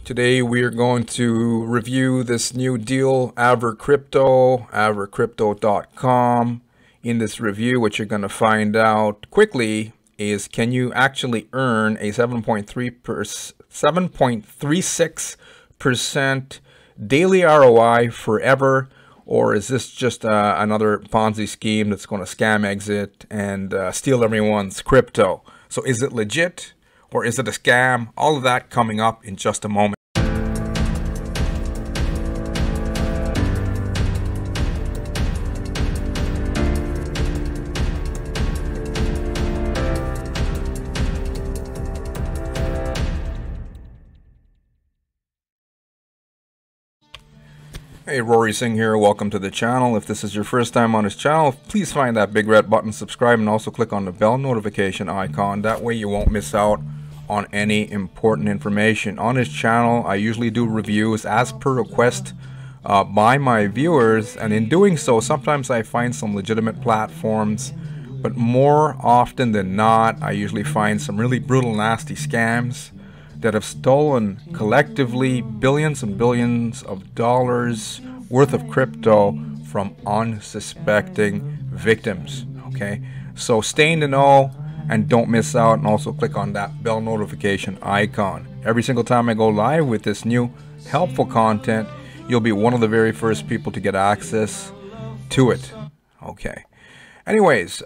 Today we are going to review this new deal, AverCrypto, AverCrypto.com. In this review, what you're going to find out quickly is, can you actually earn a 7.36% daily ROI forever, or is this just another Ponzi scheme that's going to scam exit and steal everyone's crypto? So is it legit or is it a scam? All of that coming up in just a moment. Hey, Rory Singh here. Welcome to the channel. If this is your first time on this channel, please find that big red button, subscribe, and also click on the bell notification icon. That way you won't miss out on any important information. On this channel, I usually do reviews as per request by my viewers, and in doing so, sometimes I find some legitimate platforms, but more often than not, I usually find some really brutal, nasty scams that have stolen collectively billions and billions of dollars worth of crypto from unsuspecting victims. Okay, so stay in the know and don't miss out, and also click on that bell notification icon. Every single time I go live with this new helpful content, you'll be one of the very first people to get access to it. Okay. Anyways,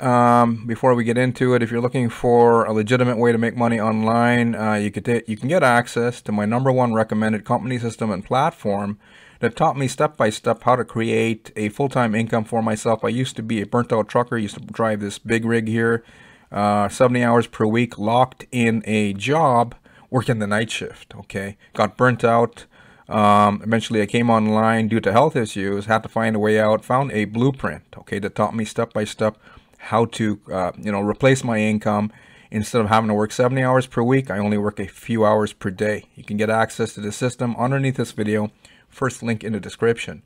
before we get into it, if you're looking for a legitimate way to make money online, you can get access to my #1 recommended company system and platform that taught me step by step how to create a full-time income for myself. I used to be a burnt-out trucker, used to drive this big rig here, 70 hours per week, locked in a job, working the night shift. Okay, got burnt out. Eventually I came online due to health issues, had to find a way out, found a blueprint, okay, that taught me step by step how to, replace my income. Instead of having to work 70 hours per week, I only work a few hours per day. You can get access to the system underneath this video, first link in the description.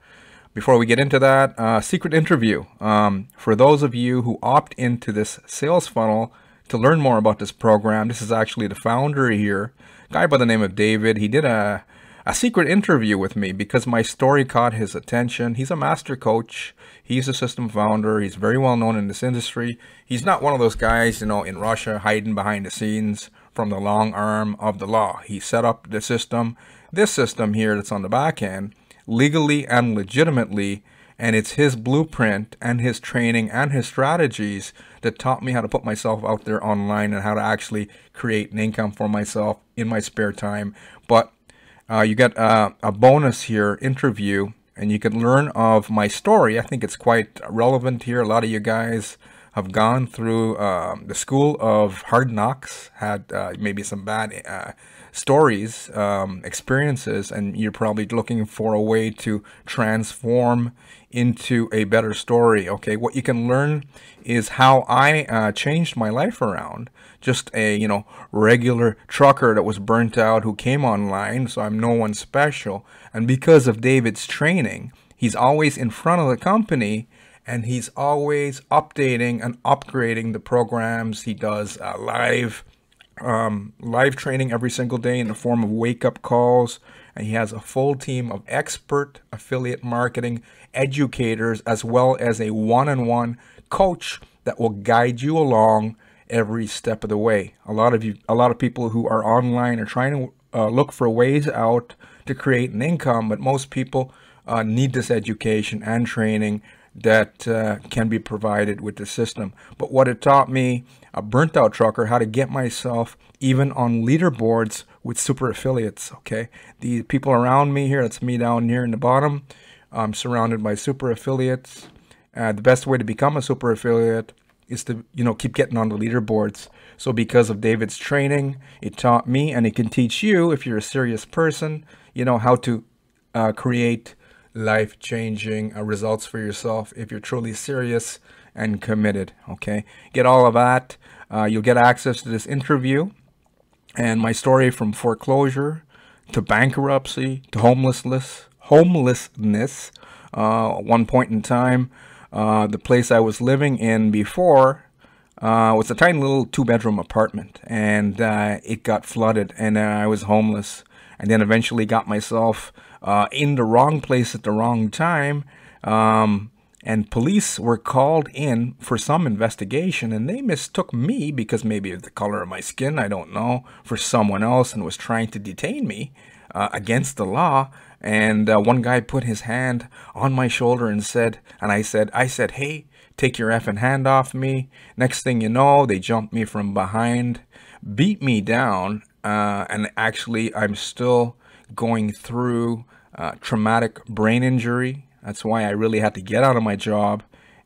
Before we get into that, secret interview. For those of you who opt into this sales funnel to learn more about this program, this is actually the founder here, a guy by the name of David. He did a secret interview with me because my story caught his attention. He's a master coach. He's a system founder. He's very well known in this industry. He's not one of those guys, in Russia hiding behind the scenes from the long arm of the law. He set up the system, this system here that's on the back end, legally and legitimately, and it's his blueprint and his training and his strategies that taught me how to put myself out there online and how to actually create an income for myself in my spare time. But you get a bonus here interview, and you can learn of my story. I think it's quite relevant here. A lot of you guys have gone through the school of hard knocks, had maybe some bad stories, experiences, and you're probably looking for a way to transform into a better story. Okay, what you can learn is how I changed my life around. Just a regular trucker that was burnt out who came online, so I'm no one special. And because of David's training, he's always in front of the company, and he's always updating and upgrading the programs. He does live training every single day in the form of wake-up calls, and he has a full team of expert affiliate marketing educators, as well as a one-on-one coach that will guide you along every step of the way. A lot of people who are online are trying to look for ways out to create an income, but most people need this education and training that can be provided with the system. But what it taught me, a burnt out trucker, how to get myself even on leaderboards with super affiliates. Okay, the people around me here, that's me down here in the bottom, I'm surrounded by super affiliates. The best way to become a super affiliate is to keep getting on the leaderboards. So because of David's training, it taught me, and it can teach you, if you're a serious person, how to create life-changing results for yourself if you're truly serious and committed. Okay, get all of that. You'll get access to this interview and my story from foreclosure to bankruptcy to homelessness. One point in time, the place I was living in before was a tiny little 2-bedroom apartment, and it got flooded, and I was homeless. and then eventually got myself in the wrong place at the wrong time. And police were called in for some investigation, and they mistook me, because maybe of the color of my skin, I don't know, for someone else, and was trying to detain me against the law. And one guy put his hand on my shoulder and said, and I said, hey, take your effing hand off me. Next thing you know, they jumped me from behind, beat me down, and actually I'm still going through traumatic brain injury. That's why I really had to get out of my job.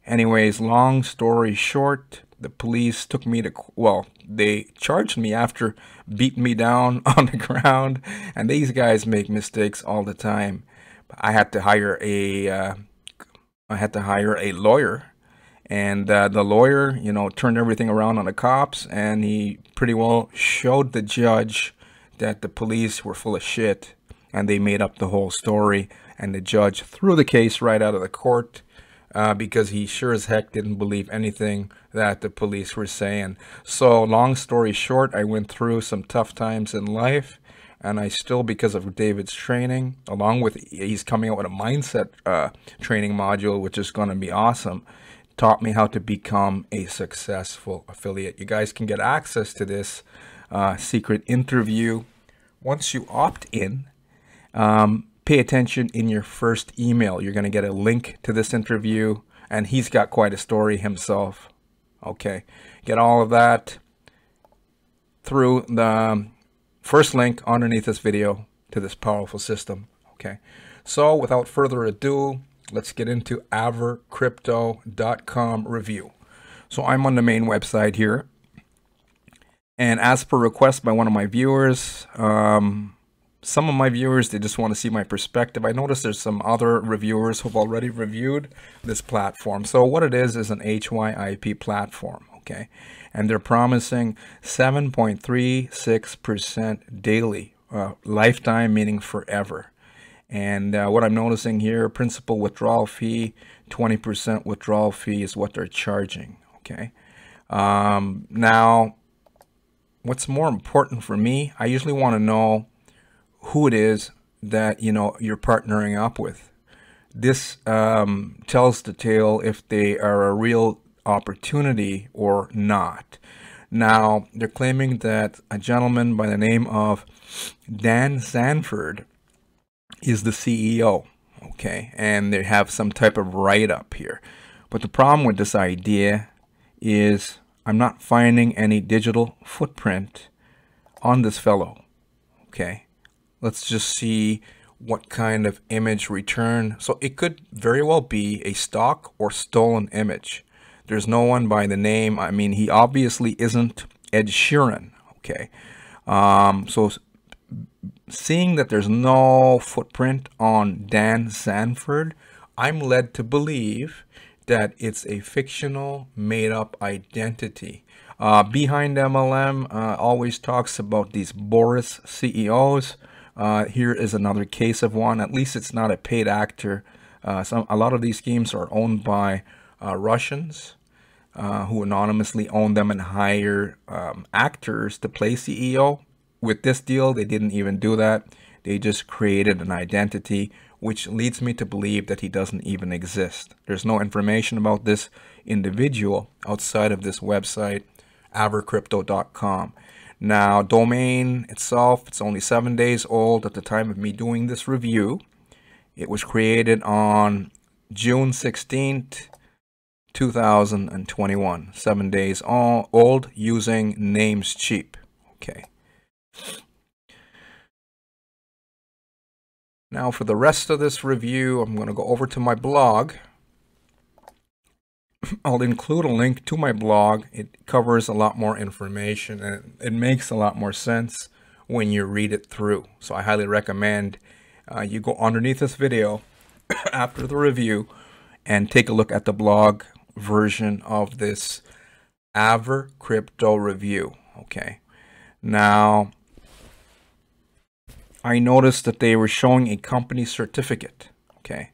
Anyways, long story short, the police took me to, well, they charged me after beating me down on the ground. And these guys make mistakes all the time. I had to hire a lawyer. And the lawyer, you know, turned everything around on the cops, and he pretty well showed the judge that the police were full of shit, and they made up the whole story. And the judge threw the case right out of the court because he sure as heck didn't believe anything that the police were saying. So long story short, I went through some tough times in life, and I still, because of David's training, along with, he's coming out with a mindset training module, which is going to be awesome, taught me how to become a successful affiliate. You guys can get access to this secret interview once you opt in. Pay attention in your first email. You're going to get a link to this interview, and he's got quite a story himself. Okay, get all of that through the first link underneath this video to this powerful system. Okay, so without further ado, let's get into AverCrypto.com review. So I'm on the main website here, and as per request by one of my viewers, some of my viewers, they just want to see my perspective. I noticed there's some other reviewers who've already reviewed this platform. So what it is an HYIP platform, okay? And they're promising 7.36% daily, lifetime meaning forever. And what I'm noticing here, principal withdrawal fee, 20% withdrawal fee is what they're charging, okay? Now, what's more important for me, I usually want to know who it is that, you know, you're partnering up with. This tells the tale if they are a real opportunity or not. Now, they're claiming that a gentleman by the name of Dan Sanford is the CEO, okay, and they have some type of write-up here. But the problem with this idea is I'm not finding any digital footprint on this fellow, okay. Let's just see what kind of image return. So it could very well be a stock or stolen image. There's no one by the name. I mean, he obviously isn't Ed Sheeran, okay. So seeing that there's no footprint on Dan Sanford, I'm led to believe that it's a fictional, made-up identity. Behind MLM always talks about these Boris CEOs. Here is another case of one. At least it's not a paid actor. A lot of these schemes are owned by Russians who anonymously own them and hire actors to play CEO. With this deal, they didn't even do that. They just created an identity, which leads me to believe that he doesn't even exist. There's no information about this individual outside of this website, AverCrypto.com. Now, domain itself, it's only 7 days old at the time of me doing this review. It was created on June 16th, 2021. 7 days old, using Namescheap. Okay. Now, for the rest of this review, I'm going to go over to my blog. I'll include a link to my blog. It covers a lot more information, and it makes a lot more sense when you read it through. So I highly recommend you go underneath this video after the review and take a look at the blog version of this AverCrypto review. Okay. Now, I noticed that they were showing a company certificate. Okay.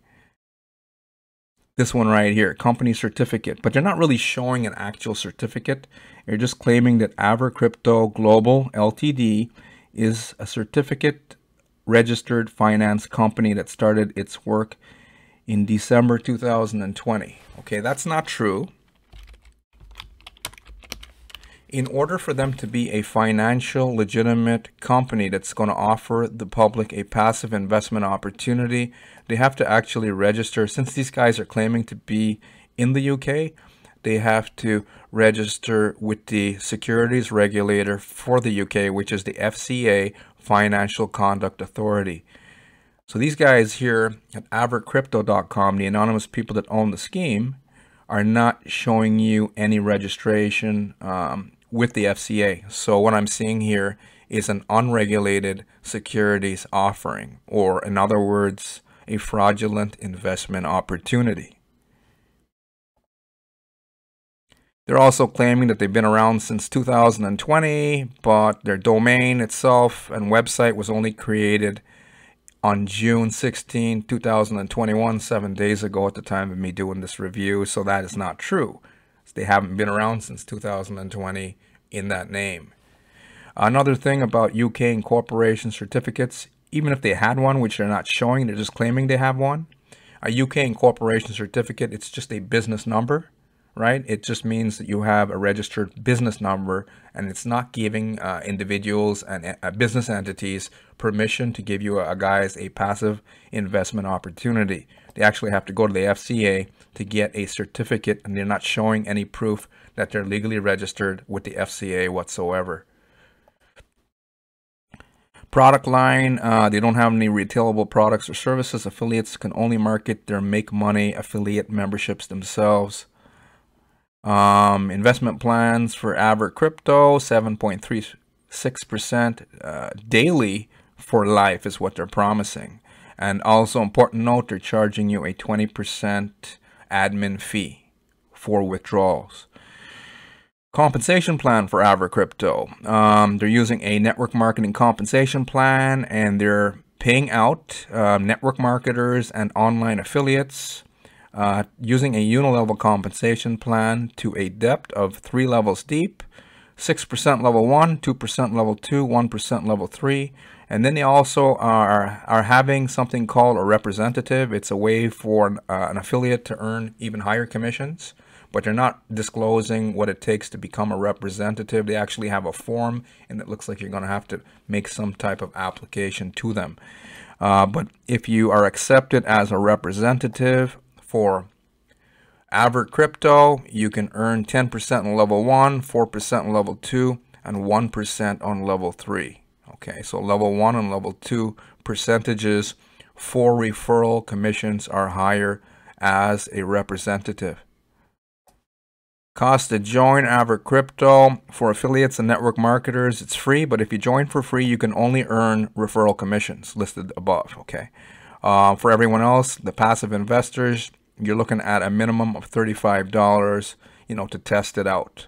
This one right here, company certificate, but they're not really showing an actual certificate. They're just claiming that AverCrypto Global Ltd is a certificate registered finance company that started its work in December 2020. Okay, that's not true. In order for them to be a financial legitimate company that's going to offer the public a passive investment opportunity, they have to actually register. Since these guys are claiming to be in the UK, they have to register with the securities regulator for the UK, which is the FCA, Financial Conduct Authority. So these guys here at AverCrypto.com, the anonymous people that own the scheme, are not showing you any registration with the FCA. So what I'm seeing here is an unregulated securities offering, or in other words, a fraudulent investment opportunity. They're also claiming that they've been around since 2020, but their domain itself and website was only created on June 16, 2021, 7 days ago at the time of me doing this review. So that is not true. They haven't been around since 2020 in that name. Another thing about UK incorporation certificates, even if they had one, which they're not showing, they're just claiming they have one. A UK incorporation certificate, it's just a business number, right? It just means that you have a registered business number, and it's not giving individuals and business entities permission to give you guys a passive investment opportunity. They actually have to go to the FCA to get a certificate, and they're not showing any proof that they're legally registered with the FCA whatsoever. Product line, they don't have any retailable products or services. Affiliates can only market their make money affiliate memberships themselves. Investment plans for AverCrypto, 7.36% daily for life is what they're promising. And also, important note, they're charging you a 20% admin fee for withdrawals. Compensation plan for AverCrypto. They're using a network marketing compensation plan, and they're paying out network marketers and online affiliates using a unilevel compensation plan to a depth of 3 levels deep, 6% level 1, 2% level 2, 1% level 3. And then they also are having something called a representative. It's a way for an affiliate to earn even higher commissions, but they're not disclosing what it takes to become a representative. They actually have a form, and it looks like you're going to have to make some type of application to them. But if you are accepted as a representative for AverCrypto, you can earn 10% on level 1, 4% on level 2, and 1% on level 3. Okay, so level 1 and level 2 percentages for referral commissions are higher as a representative. Cost to join AverCrypto for affiliates and network marketers, it's free, but if you join for free, you can only earn referral commissions listed above. Okay, for everyone else, the passive investors, you're looking at a minimum of $35, to test it out.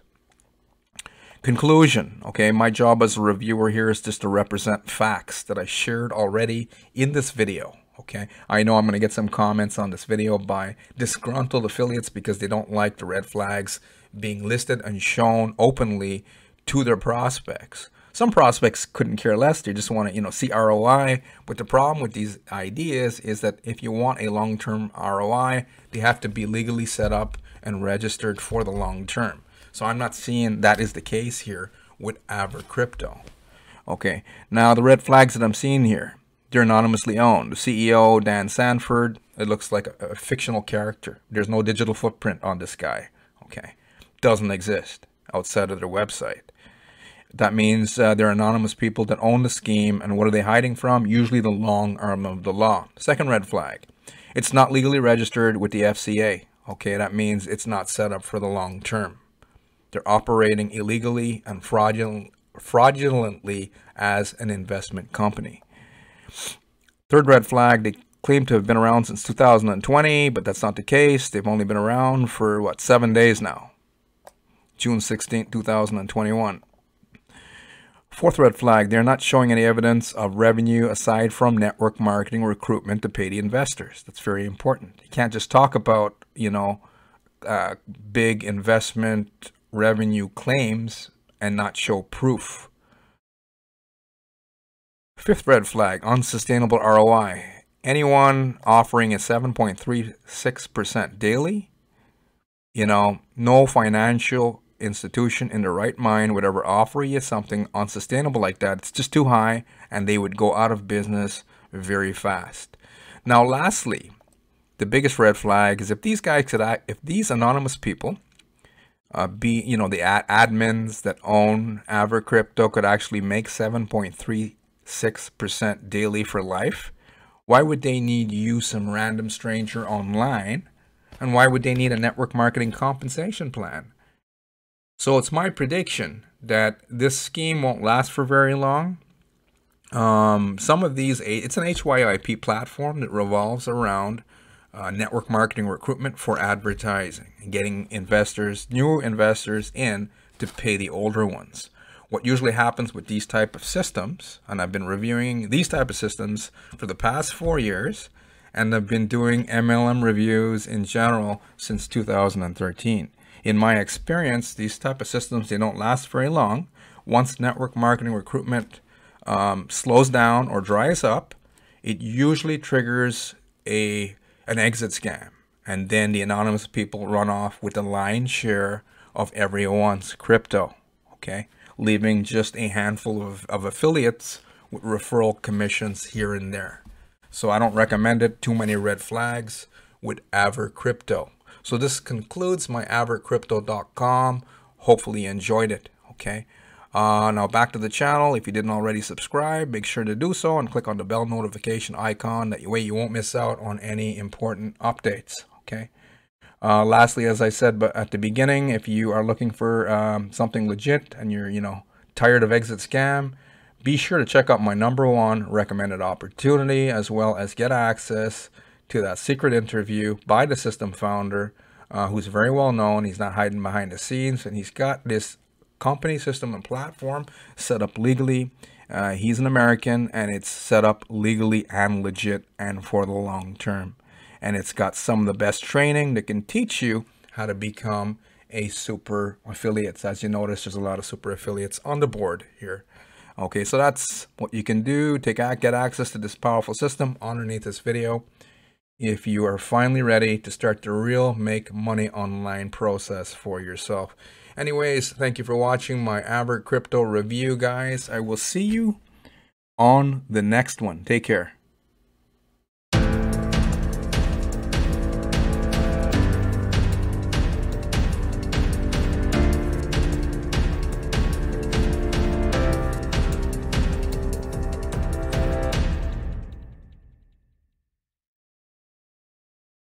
Conclusion, okay, my job as a reviewer here is just to represent facts that I shared already in this video. Okay, I know I'm going to get some comments on this video by disgruntled affiliates because they don't like the red flags being listed and shown openly to their prospects. Some prospects couldn't care less. They just want to, see ROI. But the problem with these ideas is that if you want a long-term ROI, they have to be legally set up and registered for the long term. So I'm not seeing that is the case here with AverCrypto. Okay, now the red flags that I'm seeing here, they're anonymously owned. The CEO, Dan Sanford, it looks like a fictional character. There's no digital footprint on this guy. Okay, doesn't exist outside of their website. That means they're anonymous people that own the scheme, and what are they hiding from? Usually the long arm of the law. Second red flag, it's not legally registered with the FCA. Okay, that means it's not set up for the long term. They're operating illegally and fraudulently as an investment company. Third red flag, they claim to have been around since 2020, but that's not the case. They've only been around for, 7 days now. June 16, 2021. Fourth red flag, they're not showing any evidence of revenue aside from network marketing recruitment to pay the investors. That's very important. You can't just talk about, big investment revenue claims and not show proof. Fifth red flag, unsustainable ROI. Anyone offering a 7.36% daily, no financial institution in the right mind would ever offer you something unsustainable like that. It's just too high, and they would go out of business very fast. Now, lastly, the biggest red flag is if these guys could act, if these anonymous people, the admins that own AverCrypto could actually make 7.36% daily for life, why would they need you, some random stranger online? And why would they need a network marketing compensation plan? So it's my prediction that this scheme won't last for very long. Some of these, it's an HYIP platform that revolves around network marketing recruitment for advertising and getting new investors in to pay the older ones. What usually happens with these type of systems, and I've been reviewing these type of systems for the past 4 years, and I've been doing MLM reviews in general since 2013. In my experience, these type of systems, they don't last very long. Once network marketing recruitment slows down or dries up, it usually triggers an exit scam, and then the anonymous people run off with the lion's share of everyone's crypto, okay, leaving just a handful of affiliates with referral commissions here and there. So I don't recommend it. Too many red flags with AverCrypto. So this concludes my AverCrypto.com. Hopefully you enjoyed it, okay? Now back to the channel. If you didn't already subscribe, make sure to do so and click on the bell notification icon. That way you won't miss out on any important updates, okay? Lastly, as I said at the beginning, if you are looking for something legit and you're, tired of exit scam, be sure to check out my #1 recommended opportunity, as well as get access to that secret interview by the system founder, who's very well known. He's not hiding behind the scenes, and he's got this company, system, and platform set up legally. He's an American, and it's set up legally and legit and for the long term. And it's got some of the best training that can teach you how to become a super affiliate. As you notice, there's a lot of super affiliates on the board here. Okay, so that's what you can do. Get access to this powerful system underneath this video if you are finally ready to start the real make money online process for yourself. Anyways, thank you for watching my AverCrypto review, guys. I will see you on the next one. Take care.